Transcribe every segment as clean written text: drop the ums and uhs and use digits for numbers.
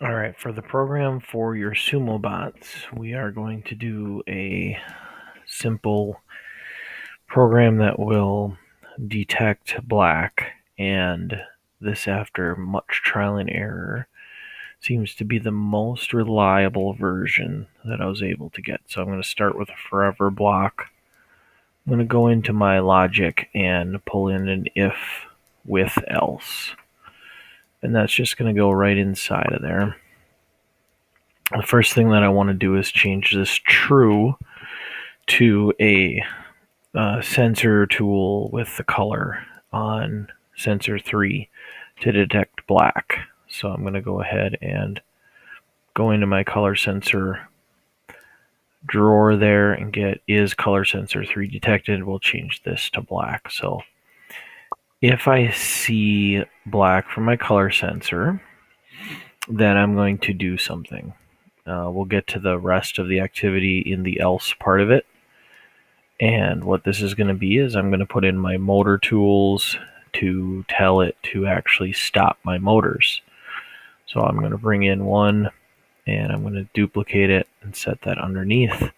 All right, for the program for your SumoBots, we are going to do a simple program that will detect black, and this, after much trial and error, seems to be the most reliable version that I was able to get. So I'm going to start with a forever block. I'm going to go into my logic and pull in an if with else, and that's just going to go right inside of there. The first thing that I want to do is change this true to a sensor tool with the color on sensor 3 to detect black. So I'm going to go ahead and go into my color sensor drawer there and get is color sensor 3 detected. We'll change this to black. So if I see black from my color sensor, then I'm going to do something. We'll get to the rest of the activity in the else part of it. And what this is going to be is I'm going to put in my motor tools to tell it to actually stop my motors. So I'm going to bring in one, and I'm going to duplicate it and set that underneath.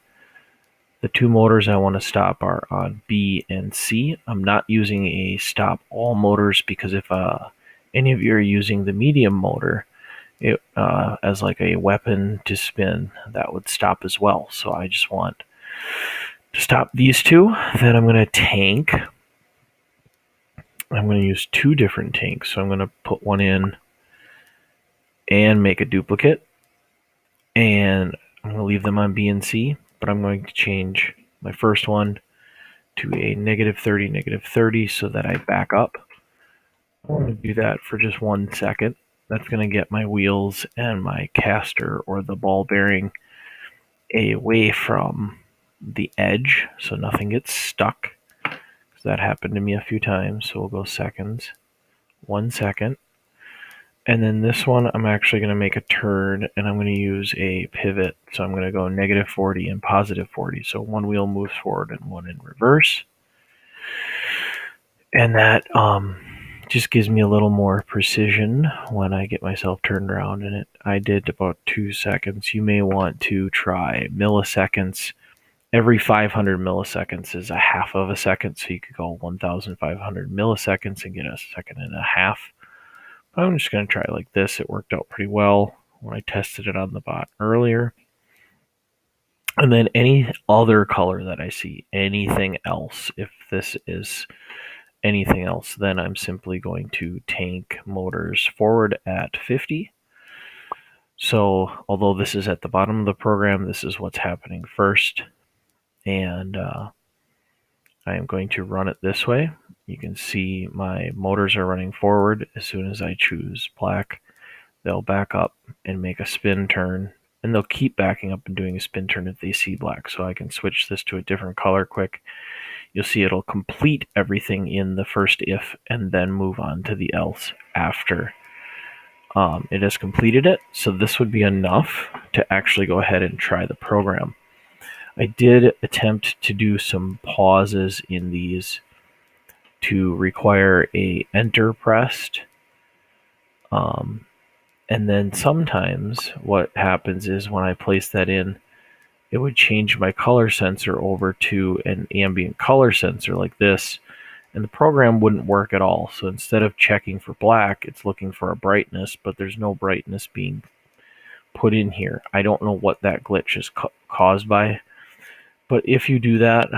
The two motors I want to stop are on B and C. I'm not using a stop all motors because if any of you are using the medium motor as like a weapon to spin, that would stop as well. So I just want to stop these two. Then I'm going to tank. I'm going to use two different tanks. So I'm going to put one in and make a duplicate. And I'm going to leave them on B and C, but I'm going to change my first one to a -30, -30 so that I back up. I want to do that for just 1 second. That's going to get my wheels and my caster or the ball bearing away from the edge so nothing gets stuck. That happened to me a few times, so we'll go seconds. 1 second. And then this one, I'm actually going to make a turn, and I'm going to use a pivot. So I'm going to go -40 and +40. So one wheel moves forward and one in reverse. And that just gives me a little more precision when I get myself turned around. And I did about 2 seconds. You may want to try milliseconds. Every 500 milliseconds is a half of a second, so you could go 1,500 milliseconds and get a second and a half. But I'm just going to try it like this. It worked out pretty well when I tested it on the bot earlier. And then any other color that I see, anything else, if this is anything else, then I'm simply going to tank motors forward at 50. So although this is at the bottom of the program, this is what's happening first. And I am going to run it this way. You can see my motors are running forward. As soon as I choose black, they'll back up and make a spin turn, and they'll keep backing up and doing a spin turn if they see black. So I can switch this to a different color quick. You'll see it'll complete everything in the first if and then move on to the else after it has completed it. So this would be enough to actually go ahead and try the program. I did attempt to do some pauses in these to require a enter pressed. And then sometimes what happens is when I place that in, it would change my color sensor over to an ambient color sensor like this, and the program wouldn't work at all. So instead of checking for black, it's looking for a brightness, but there's no brightness being put in here. I don't know what that glitch is caused by. But if you do that,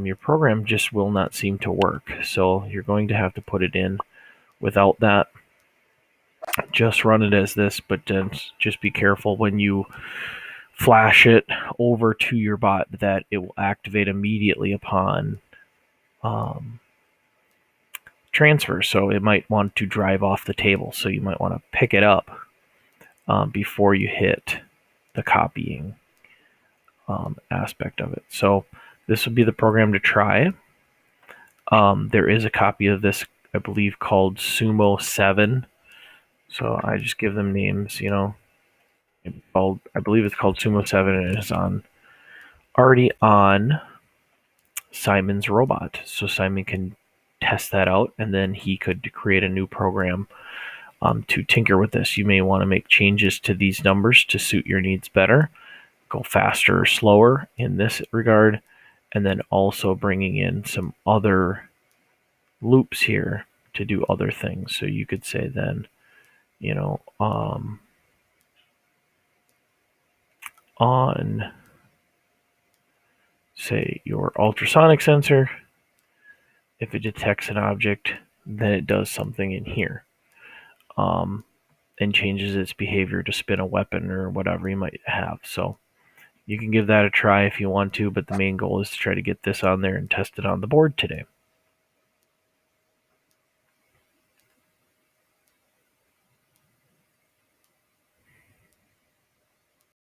your program just will not seem to work. So you're going to have to put it in without that. Just run it as this, but just be careful when you flash it over to your bot that it will activate immediately upon transfer. So it might want to drive off the table. So you might want to pick it up before you hit the copying aspect of it. So this would be the program to try. There is a copy of this, I believe, called Sumo 7. So I just give them names, you know. I believe it's called Sumo 7, and it is already on Simon's robot. So Simon can test that out, and then he could create a new program To tinker with this, you may want to make changes to these numbers to suit your needs better, go faster or slower in this regard, and then also bringing in some other loops here to do other things. So you could say then, on, say, your ultrasonic sensor, if it detects an object, then it does something in here, and changes its behavior to spin a weapon or whatever you might have. So you can give that a try if you want to, but the main goal is to try to get this on there and test it on the board today.